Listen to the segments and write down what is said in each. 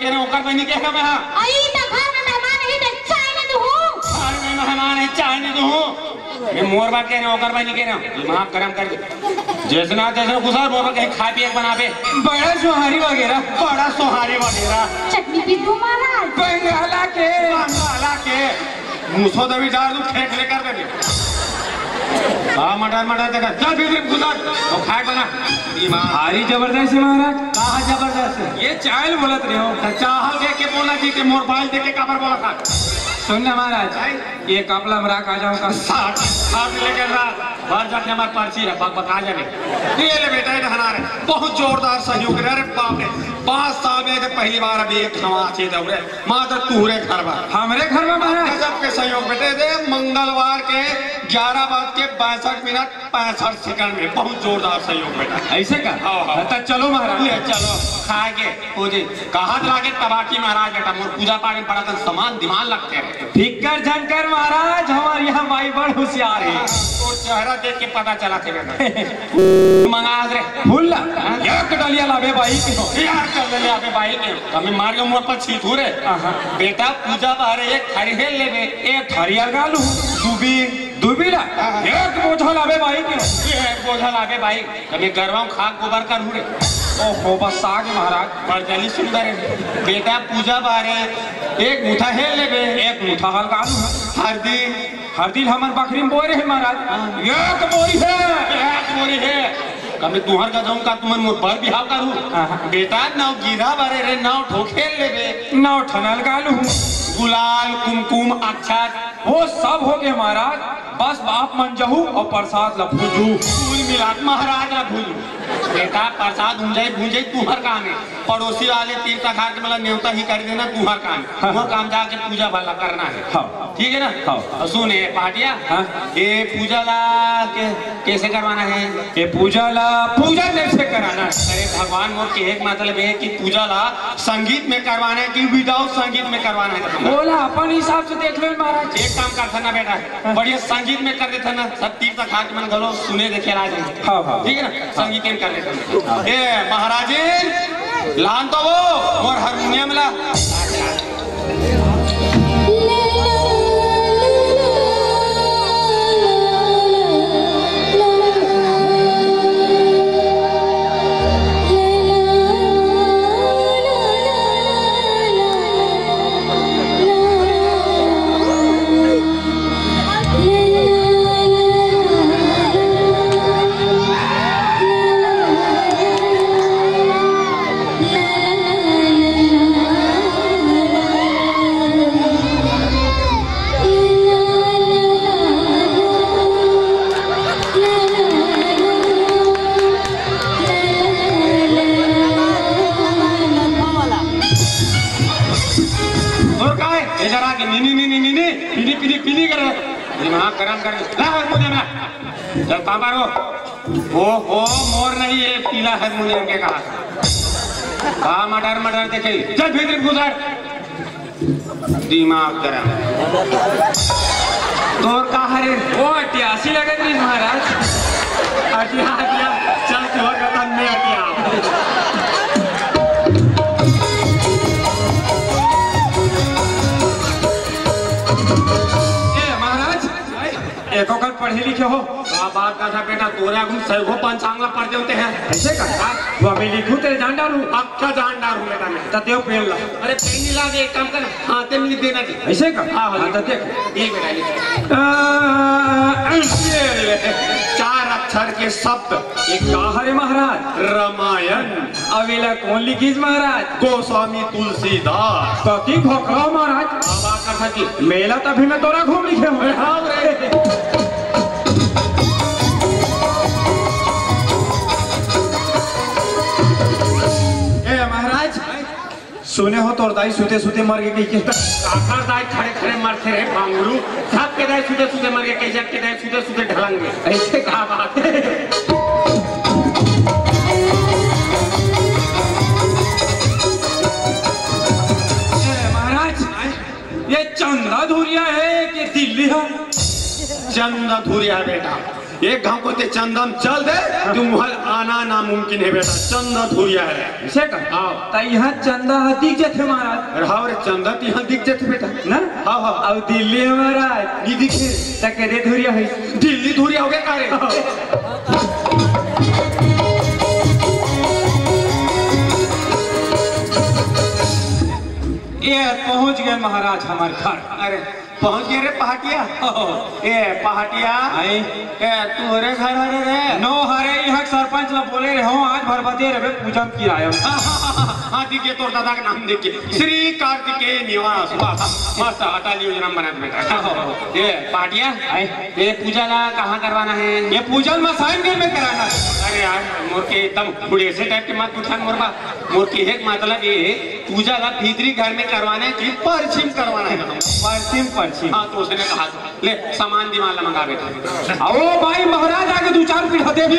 कह रहे होकर मैं नहीं कह रहा मैं हाँ आई तो घर में मेहमान नहीं तो चाय नहीं दूँ घर में मेहमान है चाय नहीं दूँ मैं मोर बात कह रहे होकर मैं नहीं कह रहा दिमाग गरम कर दे जैसना जैसे गुजार मोर कहीं खा पिए बना पे बड़ा सोहारी वगैरह चटनी भी दूँ महाराज बंगाला के मूसो दबी डाल दूँ फेंक लेकर दे हाँ मटर देखा चल फिर गुजार तो खाए बना भारी जबरदस्त है महाराज। कहाँ जबरदस्त है ये चावल बोलत रहे हो चाहल देख के बोला जी के मोर बाल देख के काबर बोला था सुनना महाराज ये कपला मरा खा जाऊँ का साथ लेकर रात भर जाके हमारे पर्ची है बता जाने ये ले बेटा इधर बहुत जोरदार सहयोग रे बाप रे 5 साल में पहली बार अभी एक खवा अच्छी दौड़े मात्र तूरे घर में हमारे घर में महाराज गजब के सहयोग बेटे दे मंगलवार के 11:62 में बहुत जोरदार सहयोग बेटा ऐसे का तो चलो महाराज चलो खा के पूजे कहा लागे तबाकी महाराज बेटा मोर पूजा पाठ में बड़ा समान दिमाग लगते हैं फिकर झनकर महाराज हमारे यहाँ माई बड़ होशियार है तो चेहरा देख के पता चला थे बेटा मंगा रे फूल एक डलिया लावे भाई के यार चल ले आबे भाई के हमें मार के मुंह पर छीत हो रे बेटा पूजा बाहर एक थारी है लेबे एक थारी गालू दुबीला एक बोझा लावे भाई के एक बोझा लावे भाई कभी गरवा खाक गोबर कर हुरे ओहो बस आगे महाराज बड़जली सुंदर है बेटा पूजा बारे एक मुठा है लेबे एक मुठा हल गालू हरदी हमार बकरी में बोरे है महाराज एक बोरी है कभी तुहर का जाऊं का तुमन मोर पर बिहाव करू बेटा नाव गिरा बारे रे नाव ठोखेल लेबे नाव ठनल गालू गुलाल कुमकुम अक्षर वो सब हो गए महाराज बस बाप मन जहू और प्रसाद लफूजू फूल मिलात महाराज लफूजू बेटा प्रसाद भूंजे तुहर काम है पड़ोसी वाले तीर्थ घाट के मतलब न्योता ही कर देना तुहर काम वो काम जाके पूजा वाला करना है ठीक है ना सुने पाटिया ये पूजा ला कैसे करवाना है ये पूजा कैसे कराना है अरे भगवान मोर के एक मतलब है कि पूजा ला संगीत में करवाना है कि विदाउट संगीत में करवाना है बोला अपन हिसाब से देख लो महाराज एक काम करता ना बेटा बढ़िया संगीत में कर देता ना सब तीर्थ घाट मन गलो सुने देखे राज ठीक है ना संगीत में कर देता ए महाराज लान तो वो और हारमोनियम ला पीली कर दिमाग गरम कर चल पारो ओ मोर नहीं है पीला हारमोनियम के कहा मटर देखे चल भीतर गुजर दिमाग गरम तोर कहा रे वो 88 लगे थे महाराज हटिया चल तो कदम में हटिया एक पढ़े लिखे हो बात का था बेटा तोरे हम सैगो पंचांगला पढ़ देते हैं ऐसे का वो अभी लिखूं तेरे जान डालूं अच्छा जान डालूं बेटा मैं ततेव पेन ला अरे पेन नहीं ला दे एक काम कर हाथे में लिख देना जी ऐसे का हां ततेव ये बेटा लिख 4 अक्षर के शब्द एक कहा रे महाराज रामायण अवेला कौन लिखीस महाराज गोस्वामी तुलसीदास कति भोकरा महाराज बाबा का था जी मेला तभी मैं तोरा घूम लिखे हुए हां रे सुने हो तोर दाई सुते सुते मर गए कहीं के आखिर दाई खड़े खड़े मरते रहे बांगरू सब के दाई सुते सुते मर गए कैसे के दाई सुते सुते ढलंगे ऐसे कहा बात है महाराज ये चंदा धुरिया है कि दिल्ली है चंदा धुरिया बेटा एक गांव को ते चंदम चल दे तुम आना नामुमकिन है बेटा। चंदा धुरिया है ऐसे का ता यहाँ चंदा दिख जाते महाराज। अरे हाँ रे चंदा तो यहाँ दिख जाते बेटा ना। हाँ हाँ अब दिल्ली महाराज नहीं दिखे तक दे धुरिया है दिल्ली धुरिया हो गया कारे। ये पहुंच गए महाराज हमारे घर। अरे पहुंच गए रे पहाटिया। ए पहाटिया आई ए तोरे घर हरे रे नो हरे यहाँ सरपंच ला बोले रहे हो आज भरबते रहे पूजा की आयो। हाँ दिखे तोर दादा का नाम देख के श्री कार्तिकेय निवास मस्त अटल योजना बना बेटा। ये पहाटिया ये पूजा ला कहाँ करवाना है? ये पूजा मसाइन में कराना है। अरे यार मोर के एकदम बुढ़े से टाइप के मत पूछा मोरबा। मोर के एक मतलब ये पूजा ला भीतरी घर में करवाना है कि परछिम करवाना है? परछिम परछिम। हाँ तो उसने कहा ले सामान दिमाग मंगा बेटा। ओ भाई महाराज आगे 2-4 पीढ़ा दे भी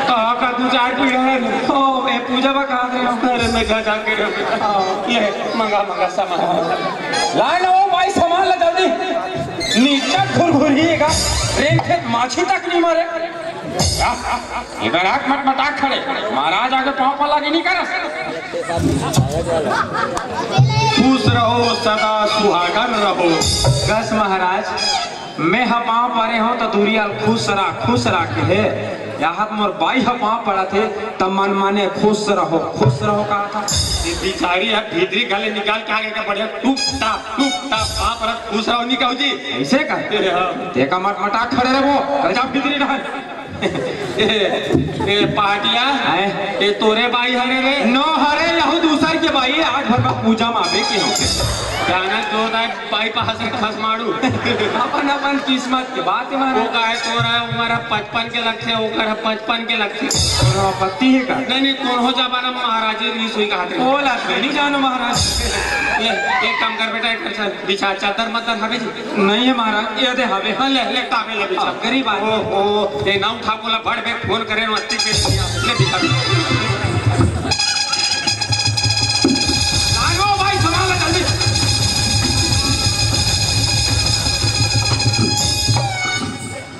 कहा का 2-4 पीढ़ा है ओ ये पूजा बा कहाँ गए हो? अरे मैं घर जाके ये मंगा सामान ला लो भाई सामान ला जल्दी नीचे घुरघुरिएगा ट्रेन के माछी तक नहीं मारे। इधर आग मत मटाक खड़े महाराज आगे पाँव पर लगे नहीं कर। खुश रहो सदा सुहागन रहो। बस महाराज मैं पाँव पड़े हो तो दूरिया खुश रहा के है यहाँ मोर बाई पाँव पड़ा थे तब मन माने खुश रहो कहा था। ये बिचारी है भीतरी गले निकाल के आगे का बढ़िया टूप टाप पाप रख खुश रहो नहीं कहू जी ऐसे कहते देखा मत मटाक खड़े रहो कल जा भीतरी रह। ए पाटिया ये तोरे बाई हरे रे नो हरे यहू दूसर के बाई आज भर का पूजा में आवे की होके जाना तो बाई पास से खस मारू अपन किस्मत की बात है वो का है तोरा उम्र 55 के लग थे ओकर 55 के लग थे आपत्ति है का नहीं कौन हो जाबाना महाराज रीस हुई कहा थे बोला नहीं जानो महाराज। एक काम कर बेटा एक बिछा चादर मत हवे जी नहीं है महाराज ये दे हवे हां ले ताबे ले बिछा गरीब आदमी ओ ये नाम था बोला बड़ बे फोन करे नत्ती के ले बिछा लागो भाई सामान ला जल्दी।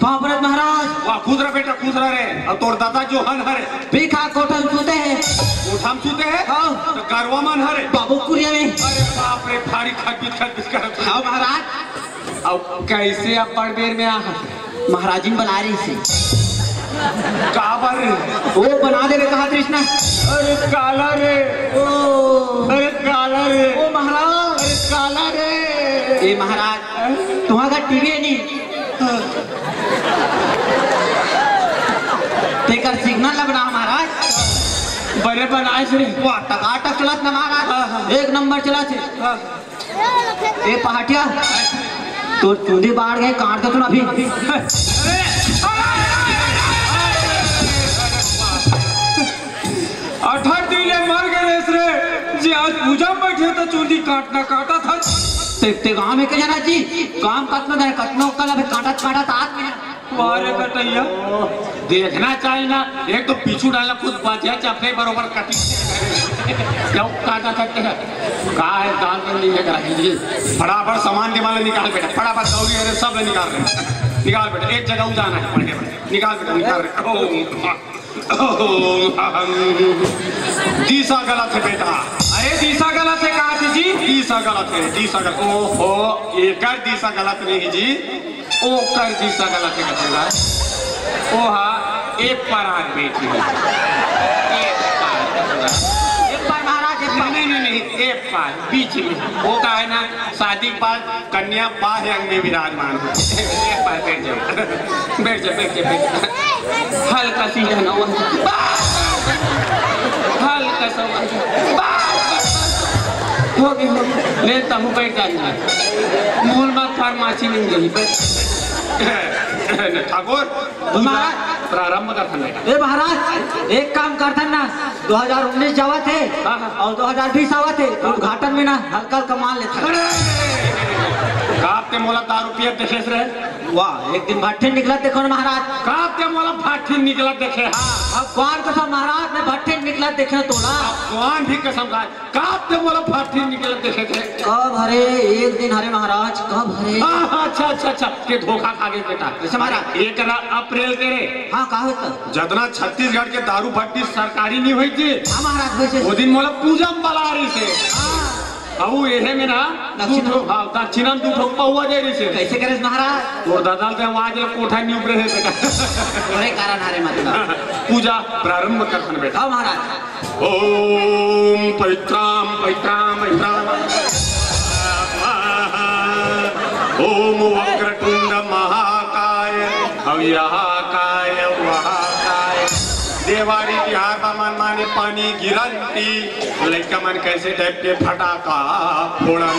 बाबरत महाराज वाह खुद रहा बेटा खुद रहा रे और तोर दादा जो हन हरे भीखा कोठन सुते हैं उठाम सुते हैं हाँ तो गरवा मन हरे बाबू कुरिया में। अरे बाप रे फाड़ी खट कर हाँ महाराज अब कैसे अब बड़बेर में आ महाराजिन बना रही से काबर वो बना देवे कहा कृष्णा। अरे काला रे ओ महाराज अरे काला रे ए महाराज तुम्हारा टीवी है नहीं तेकर सिग्नल ला बना महाराज बड़े बनाए से वाह टकाटक चलत ना महाराज एक नंबर चला थे। ए पहाटिया तो चूंदी बाढ़ गए काट दो तुम अभी। अठर दिले मर गए रे जी आज पूजा में बैठे तो चूंदी काटा था ते गांव में के जाना जी काम कतना है कतना कल अबे काटा हाथ में मारे कटैया देखना चाहिए ना एक तो पीछू डालना खुद बाजिया चपले बरोबर कटी क्या काटा सकते हैं कहा है दाल कर लीजिए करा कीजिए फटाफट सामान दिमाग निकाल बेटा फटाफट दौड़ी अरे सब निकाल रहे निकाल बेटा एक जगह जाना है बढ़िया निकाल बेटा निकाल रहे दीसा गलत है बेटा। अरे दीसा गलत है कहा थी जी दीसा गलत है दीसा गलत ओहो एक दीसा गलत नहीं जी ओ कर दीसा गलत है कचेगा ओ हाँ एक पर आग बेटी एक बार महाराज नहीं एक पार बीच में वो का है ना शादी के बाद कन्या बाह्य अंग में विराजमान हो एक पार बैठ जा हल्का सी जाना हल्का सा हो गई लेता हूँ बैठ जाना मूल में फार्मासी नहीं गई ठाकुर प्रारंभ का था ए महाराज एक काम करता ना 2019 जावा थे और 2020 आवा थे उद्घाटन में ना हल्का माल लेता कापते मोला दारू पिया देखे रहे वाह एक दिन भट्टे निकला देखो ना महाराज कापते मोला भाठी निकला देखे हाँ अब कौन कसम महाराज ने भट्टे निकला देखे तोला कौन भी कसम खाए कापते मोला भाठी निकला देखे थे कब हरे एक दिन हरे महाराज कब हरे। अच्छा अच्छा अच्छा के धोखा खा गए बेटा। कैसे महाराज? 1 अप्रैल के रे। हाँ का होता जतना छत्तीसगढ़ के दारू भट्टी सरकारी नहीं हुई थी। हाँ महाराज वैसे वो दिन मोला पूजा में बला रही से अब ये में ना दक्षिणम दू ठोक पहुआ दे रही से। कैसे करे महाराज? और दादा के आवाज कोठा नहीं उबरे है बेटा। थोड़े कारण हरे मतलब पूजा प्रारंभ करथन बेटा। हाँ महाराज। ओम पवित्राम पवित्राम पवित्राम ओम वक्रतुंड महाकाय अव्यहाकाय वहाकाय देवारी बिहार मन माने पानी गिरंती लड़का मन कैसे टाइप के फटाका फोड़न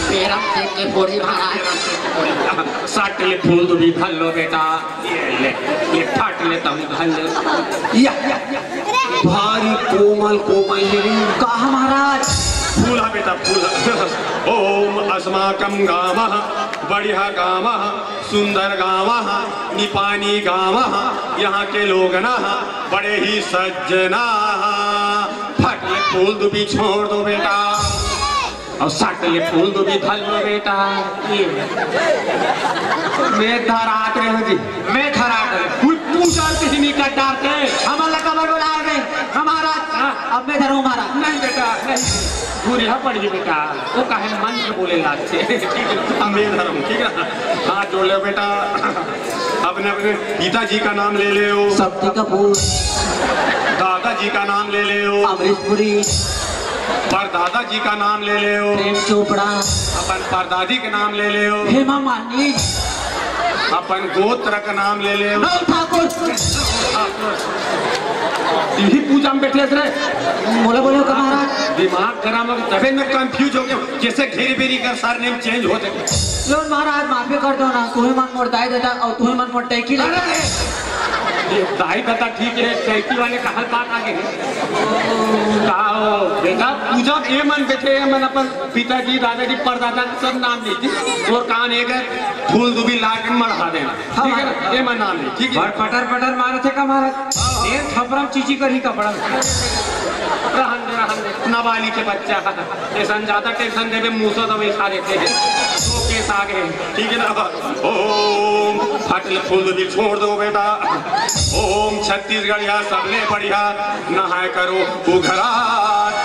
पेरम से के फोड़ी महाराज। साट ले फूल तो भी घल लो बेटा। ये फाट ले तुम घल या भारी कोमल कोमल कहा महाराज? फूल है बेटा फूल। ओम अस्माकम गावः बढ़िया गावः सुंदर गावः निपानी गावः यहाँ के लोग ना बड़े ही सज्जना। फट ले फूल तो भी छोड़ दो बेटा और सट ले फूल तो भी धल लो बेटा। मैं धरात रहे हो जी मैं धरात रहे कोई पूजा किसी नहीं कर डालते हमारा कबर बुला गए हमारा। अब मैं धरूँ महाराज? नहीं बेटा नहीं पूरी पड़ गई बेटा वो काहे मंत्र बोले लाते। मैं धरूँ ठीक है हाथ जोड़ ले बेटा। अपने अपने पिताजी का नाम ले ले हो। शक्ति कपूर। दादाजी का नाम ले ले हो। अमरीशपुरी। पर दादाजी का नाम ले ले हो। प्रेम चोपड़ा। अपन परदादी के नाम ले ले हो। हेमा मालिनी। अपन गोत्र का नाम ले ले हो। ठाकुर। यही पूजा में बैठे थे बोले बोले का महाराज? दिमाग गरम तबे में कंफ्यूज हो गया जैसे घेरी बेरी कर सर नेम चेंज होते। लो महाराज माफी कर दो ना तुम्हें मन मोड़ दाई देता और तुम्हें मन मोड़ टैकी लगा। दाई दादा ठीक है टैकी वाले का हल बात आगे बेटा पूजा ये मन बैठे मन अपन पिताजी दादाजी परदादा सब नाम लीजिए और कान एक फूल दुबी लाके मढ़ा देना ठीक है ना ये मन नाम ली ठीक है। पटर पटर मारे थे का महाराज ये थपरम चीची कर ही का पड़ा रहन दे नाबालिग के बच्चा टेंशन ज्यादा टेंशन देवे मुंह से दवाई खा लेते हैं तो केस आ गए ठीक है ना। ओम फटल फूल दुबी छोड़ दो बेटा। ओम छत्तीसगढ़ या सबले बढ़िया नहाए करो उघरा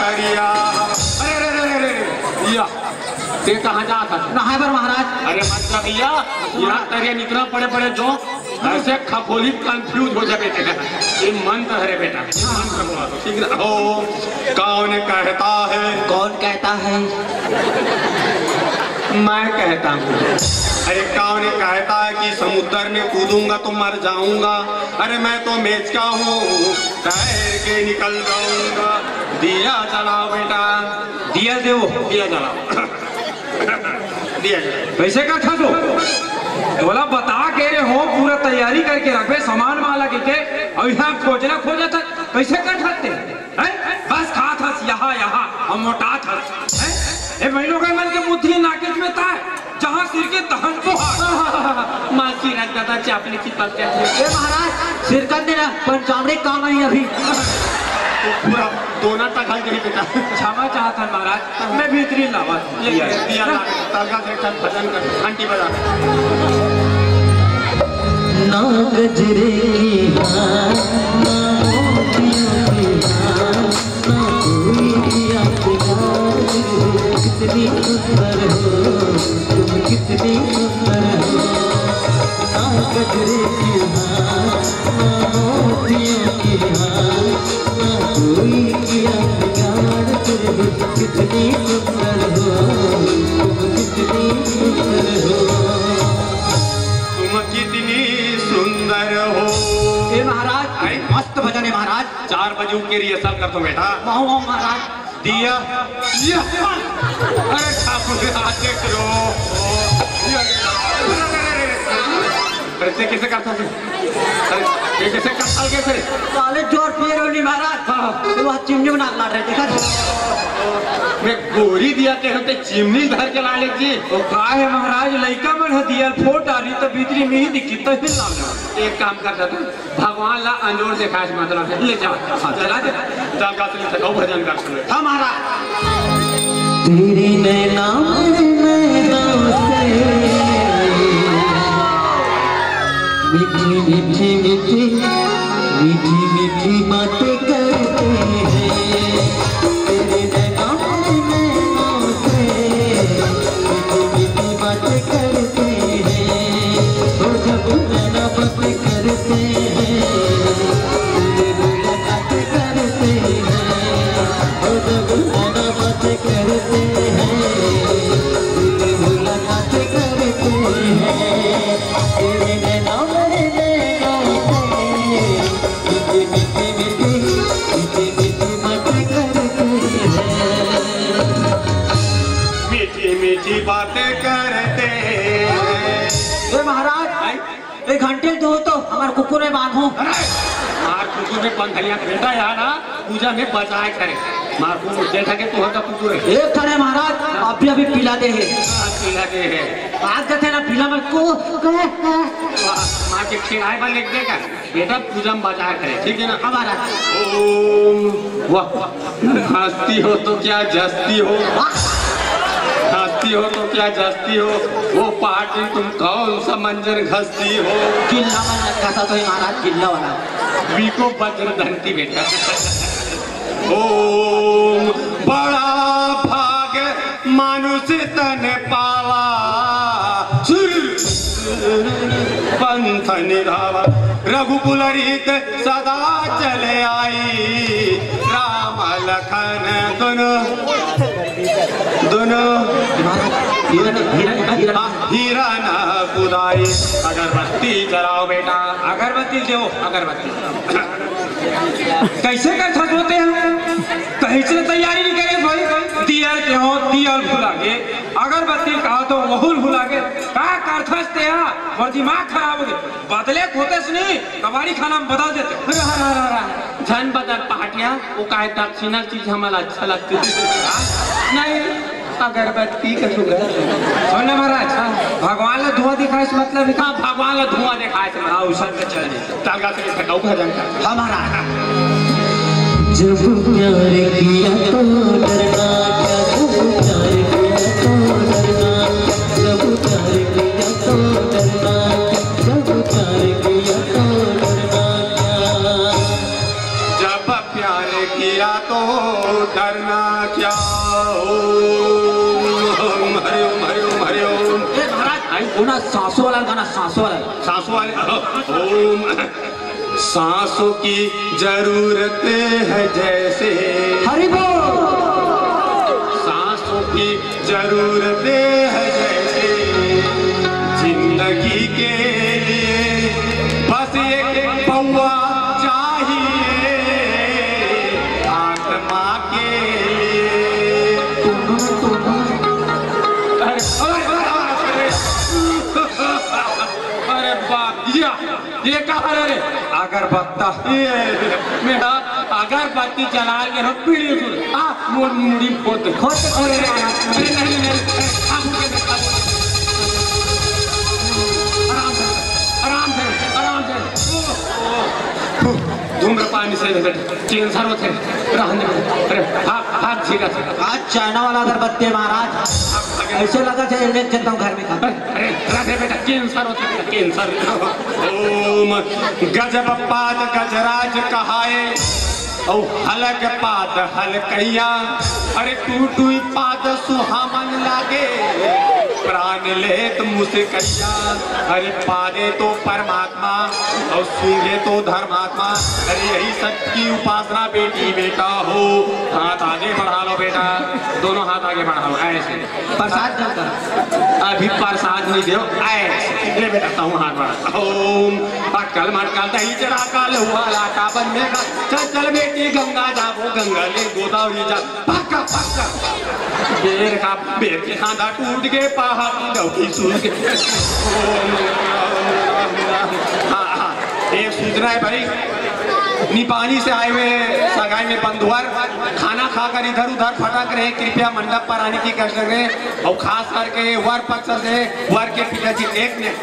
तरिया। अरे अरे अरे अरे या ते कहाँ जा था? नहाए पर महाराज। अरे मतलब भैया यहाँ तरिया इतना बड़े बड़े जो ऐसे खपोली कंफ्यूज हो जाए बेटे। ये मंत्र है बेटा मंत्र बोला तो ठीक है। ओम कौन कहता है? कौन कहता है? मैं कहता हूँ। अरे कौन कहता है कि समुद्र में कूदूंगा तो मर जाऊंगा? अरे मैं तो मेचका हूँ तैर के निकल जाऊंगा। दिया जलाओ बेटा। दिया देवो दिया जलाओ दिया जलाओ। कैसे का था तो बोला बता के हो पूरा तैयारी करके रखे सामान वाला के और यहाँ खोजना खोजा था कैसे कर सकते बस खा था यहाँ हम मोटा था महीनों का मन के बुद्धि नाकिस में था जहाँ सिर के दहन को माँ की रख दादा चापने की पलते महाराज सिर कर देना पंचामृत काम है अभी तो पूरा दोना तक हल गई बेटा। क्षमा चाहता महाराज मैं भीतरी लावा दिया तलगा से भजन कर घंटी बजा ना गजरे कितनी सुंदर हो तुम कितनी सुंदर हो। ना गजरे की मोतियों की ना कोई किया प्यार फिर कितनी सुंदर हो तुम कितनी सुंदर हो। तुम कितनी सुंदर हो। ए महाराज मस्त भजन है महाराज। 4 बजे के रिहर्सल कर दो बेटा। वाह वाह महाराज। दिया अरे ठाकुर हाथ देख लो कैसे करता है? अरे कैसे करता कैसे? साले जोर पिए नहीं महाराज। वो चिमनी बना ला रहे देखा मैं गोरी दिया के होते चिमनी धर के ला लेती। तो का है महाराज लड़का मन है दिया फोट डाली तो भीतरी में ही दिखी तो हिल ना। एक काम कर सकते भगवान ला अंजोर से खास मतलब ले जाओ चला दे चल का भजन कर सुनो। हमारा तेरी नैना नैना से मीठी मीठी मीठी मीठी मीठी बातें करते हैं। तेरी नैना नैना से मीठी मीठी बातें करते हैं। और जब नैना बातें करते हैं मुलाकातें करते हैं। और जब नैना बातें करते हैं मुलाकातें करते हैं। तेरे नैना मेरे नैना से मीठी मीठी मीठी मीठी बातें करते हैं। मीठी मीठी बातें करते हैं। ए महाराज एक घंटे दो तो हमारे कुकुर में बांधो। मार कुकुर में पंखलियां बेटा यार ना पूजा में बजाए करे। मार कुकुर देखा के तू का कुकुर है। एक थाने महाराज अभी अभी पिला दे है। पिला दे है। बात करते ना पिला मत को माँ के खिलाए वाले लिख देगा बेटा पूजा में बजाए करे ठीक है ना। हमारा ओम वाह हंसती हो तो क्या जस्ती हो। हंसती हो तो क्या जस्ती हो। वो पार्टी तुम कौन सा मंजर घसती हो। किल्ला वाला कैसा तो महाराज किल्ला वाला बीको वज्र धनती बेटा। ओम बड़ा भाग मानुष तन पावा पंथ निधावा रघुकुल रीत सदा चले आई। राम लखन दोनों हीरा न बुदाई। अगरबत्ती जलाओ बेटा अगरबत्ती दो अगरबत्ती। कैसे कर होते हैं कहीं से तैयारी नहीं करे भाई। दिया के हो दिया भुला के अगरबत्ती कहा तो वहुल भुला के का करथसते हैं और दिमाग खराब हो गए। बदले होते से नहीं कबाड़ी खाना में बदल देते। धन बदल पहाटिया वो का दक्षिणा चीज हमारा अच्छा लगती नहीं। अगरबत्ती का शुगर सुनने महाराज भगवान ने धुआं दिखाए इस मतलब हाँ भगवान ने धुआं दिखाए थे। हाँ उस चल तालगा से खटाऊ भजन का हमारा जब प्यार किया तो डरना क्या। जब प्यार किया तो डरना जब प्यार किया तो डरना। जब प्यार किया तो डरना क्या। हरिओम हरिओम हरिओम। ना सांसों वाला गाना सांसों वाले ओम सांसों की जरूरत है जैसे हरि बोल। सांसों की जरूरत है जैसे जिंदगी के लिए बस एक पौआ चाहिए आत्मा के लिए। अरे बाप ये कहा रे अगरबत्ता मेरा अगरबत्ती जला के हम पीड़ी मोर मुड़ी फोट अरे नहीं आराम से धूम्रपान से कैंसर होते रहने। अरे हाथ झीका आज चाइना वाला अगरबत्ती है महाराज। ऐसे लगा चाहिए ले चलता हूँ घर में खा। अरे राधे बेटा कैंसर होता कैंसर। ओम गजब पाद गजराज कहाए और हलक पाद हलकैया। अरे टूटू पाद सुहामन लागे प्राण ले तुम मुझसे कैया। अरे पादे तो परमात्मा और सूंघे तो धर्मात्मा। अरे यही सबकी उपासना बेटी बेटा हो। हाथ आगे बढ़ा लो बेटा दोनों हाथ आगे बढ़ा लो ऐसे। प्रसाद देता अभी प्रसाद नहीं दो ऐसे ले बेटा हूँ हाथ बढ़ा। ओम अक्कल मटकल दही चढ़ा काल हुआ लाटा बनने का। चल चल बेटी गंगा जाबो गंगा ले गोदावरी जा पक्का पक्का। बेर के खांदा टूट के पहाड़ी दौड़ी सूझ के। हाँ एक सूचना है भाई निपानी से आए हुए सगाई में बंधुवर खाना खाकर इधर उधर फटक रहे। कृपया मंडप पर आने की कष्ट करें और खास करके वर पक्ष से वर के पिताजी एक मिनट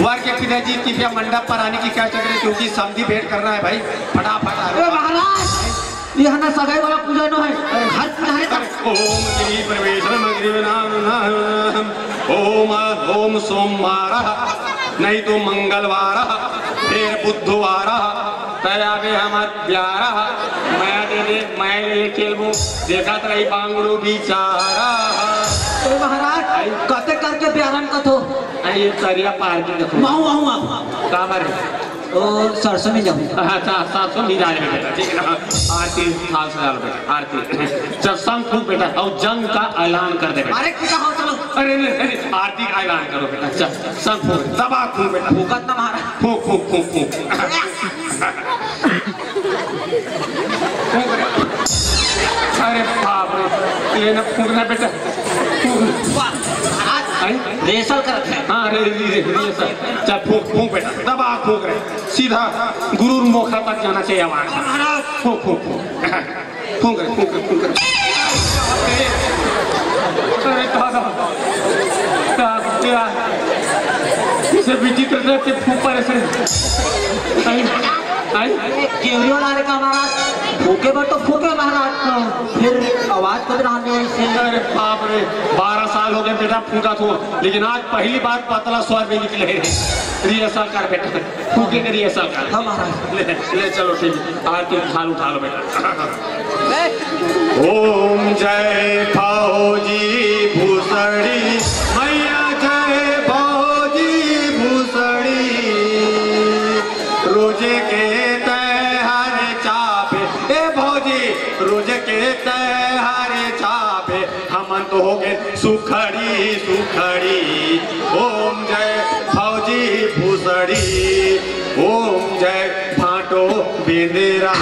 वर के पिताजी कृपया मंडप पर आने की कष्ट करें क्योंकि समझी भेंट करना है भाई फटाफट। महाराज ये हना सगाई वाला पूजा नो है घर पूजा है ओम गिरी प्रवेशम ओम ओम सोमवार नहीं तो मंगलवार फिर बुधवार तया भी हमार प्यारा मैं ले खेलूं देखा तो रही बांगड़ू बिचारा। तो महाराज कते करके ब्यारन कथो ये तरिया पार की कथो माहू माहू का बारे ओ सरसों में जाऊँ अच्छा 700 नहीं जाएगा बेटा ठीक है ना आरती हाल से डालो बेटा आरती जब संग फूक बेटा और जंग का ऐलान कर दे बेटा अरे कुछ हो चलो अरे नहीं आरती का ऐलान करो बेटा चल संग फूक दबा फूक बेटा भूकत ना महाराज फूक फूक फूक फूक अरे बाप रे ये ना फूकना बेटा रेसल करते हैं हाँ रेसल चल फूक फूक बेटा दबा फूक रहे सीधा गुरु मोखा तक जाना चाहिए आवाज फूक फूक फूक फूक रहे फूक रहे फूक रहे अरे दादा इसे विचित्र रहते फूक पर ऐसे केवरी वाला का महाराज फूके पर तो फूके महाराज फिर आवाज कब रहा इससे अरे बाप रे 12 साल हो गए बेटा फूका तो लेकिन आज पहली बार पतला स्वर में निकले रिहर्सल कर बेटा फूके के रिहर्सल कर हाँ महाराज ले चलो ठीक है आरती थाल उठा लो बेटा। ओम जय फौजी भूसड़ी मैया जय फौजी भूसड़ी रोजे के रोज के तैहारे चापे हमन तो हो गए सुखड़ी सुखड़ी। ओम जय फौजी भूसड़ी ओम जय भाटो बेंदेरा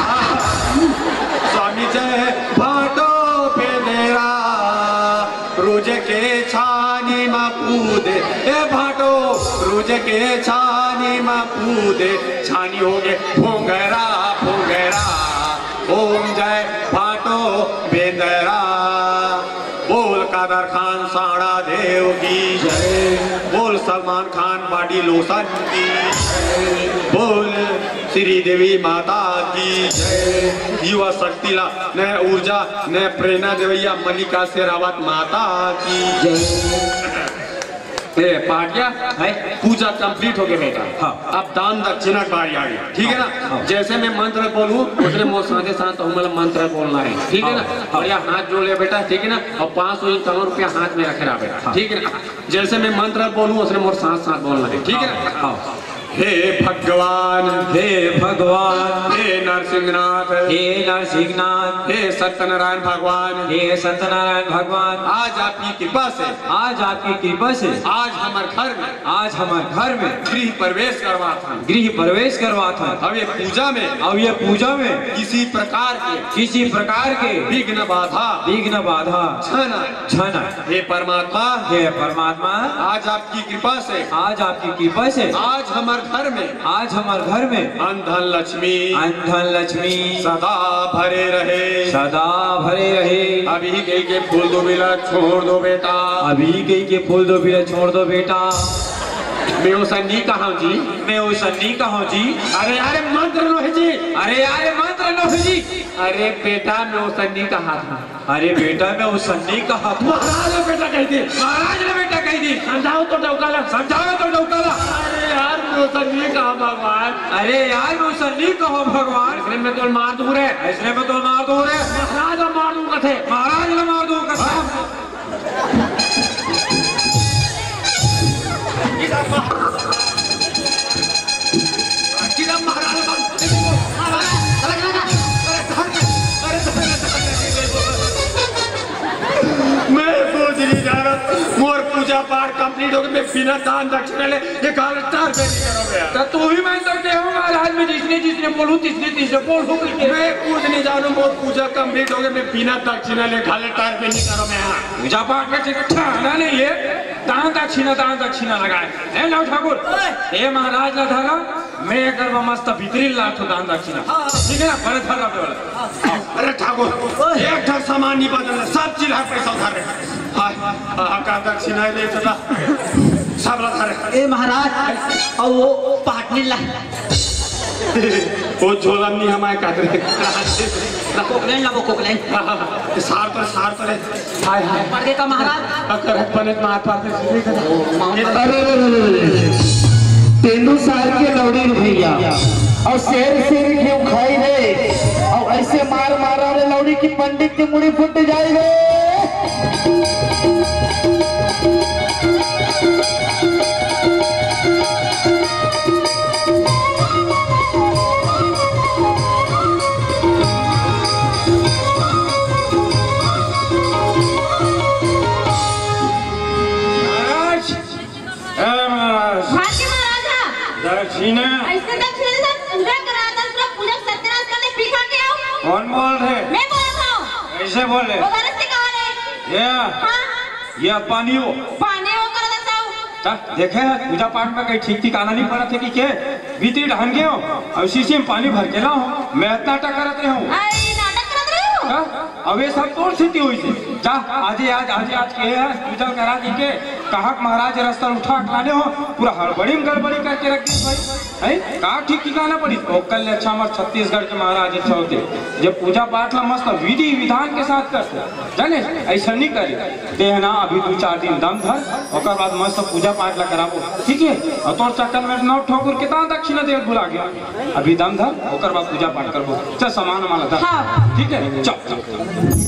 स्वामी जय भाटो बेंदेरा रोज के छानी में कूदे ए भाटो रोज के छानी में कूदे छानी हो गए भोंगरा भोंगरा। ओम जय भाटो बेंदरा बोल कादर खान साड़ा देव की जय बोल सलमान खान बाडी लोसन की जय बोल श्री देवी माता की जय युवा शक्तिला न ऊर्जा न प्रेरणा देवैया मल्लिका शेरावत माता की जय। पाटिया है पूजा कंप्लीट हो गया बेटा हाँ। अब दान दक्षिणा बारी आ गई ठीक है ना हाँ। जैसे मैं मंत्र बोलूं उसने मोर साथे साथ मतलब मंत्र बोलना है ठीक है ना बढ़िया हाथ जोड़ लिया बेटा ठीक है ना और 551 रुपया हाथ में रखे रहा बेटा ठीक है ना जैसे मैं मंत्र बोलूं उसने मोर साथ साथ बोलना है ठीक है ना। हे भगवान हे नरसिंहनाथ हे सत्यनारायण भगवान हे सत्यनारायण भगवान आज आपकी कृपा से आज हमारे घर में गृह प्रवेश करवा था अब ये पूजा में किसी प्रकार के विघ्न बाधा छना हे परमात्मा आज आपकी कृपा से आज हमारे घर में अंधन लक्ष्मी सदा भरे रहे। अभी गई के फूल दो बिला छोड़ दो बेटा मैं वो सन्नी कहा जी अरे मंत्र नो है जी अरे बेटा मैं वो सन्नी कहा था महाराज ने बेटा कह दी समझाओ तो डौकाला अरे यार मैं वो सन्नी कहा भगवान इसलिए मैं तो मार दूं रे महाराज ने मार दूं कथे मैं सोच नहीं जा रहा मोर पूजा पाठ कंप्लीट हो गई मैं बिना दान दक्षिणा ले ये कालस्टार पे नहीं करोगे तो तू भी मान सकते हो महाराज में जिसने बोलूं तीसरे बोल मैं कुछ नहीं जानू मोर पूजा कंप्लीट हो गई मैं बिना दक्षिणा ले कालस्टार पे नहीं करो मैं पूजा पाठ का ठिकाना नहीं है दान दक्षिणा लगाए है लाओ ठाकुर हे महाराज ला धारा मैं अगर मस्त भीतरी लाठ दान दक्षिणा ठीक है ना बड़े धारा पे वाला अरे ठाकुर एक ठर सामान नहीं बदलना सब चीज हर पैसा उधार रहे का दक्षिणा ले चला सब रखा रहे ए महाराज और वो पाटनी ला वो झोला नहीं हमारे काटरे कोकलेन लावो कोकलेन सार पर हाय हाय पड़ गए का महाराज करत पनेत मात पाते अरे तेंदू सार के लौड़ी भैया और शेर क्यों खाई रे और ऐसे मार मारा रे लौड़ी की पंडित की मुड़ी फुट जाएगी। कौन बोल रहे? मैं बोल रहा हूँ। कैसे बोल रहे? वो गलत से कहा रे। ये पानी हो कर देता हूँ। देखे पूजा पाठ में कहीं ठीक ठिकाना नहीं पड़ा थे कि के बीती ढंगे हो और शीशी में पानी भर के लाओ मैं इतना टकरत रहे हूँ। नाटक करत रहे हो? अब ये सब तोड़ स्थिति हुई थी जा आज के पूजा करा दी के कहा महाराज रास्ता उठा अटलाने हो पूरा हड़बड़ी में गड़बड़ी करके रख दी भाई है कहा ठीक ठिकाना पड़ी तो कल अच्छा हमारे छत्तीसगढ़ के महाराज अच्छा होते जब पूजा पाठ ला मस्त विधि विधान के साथ करते जाने ऐसा नहीं करे देहना अभी 2-4 दिन दम धर और बाद मस्त पूजा पाठ ला कराबो ठीक है और तोर चक्कर में 9 ठोकुर कितना दक्षिणा दे भुला गया अभी दम धर और बाद पूजा पाठ करबो चल सामान वाला ठीक है चल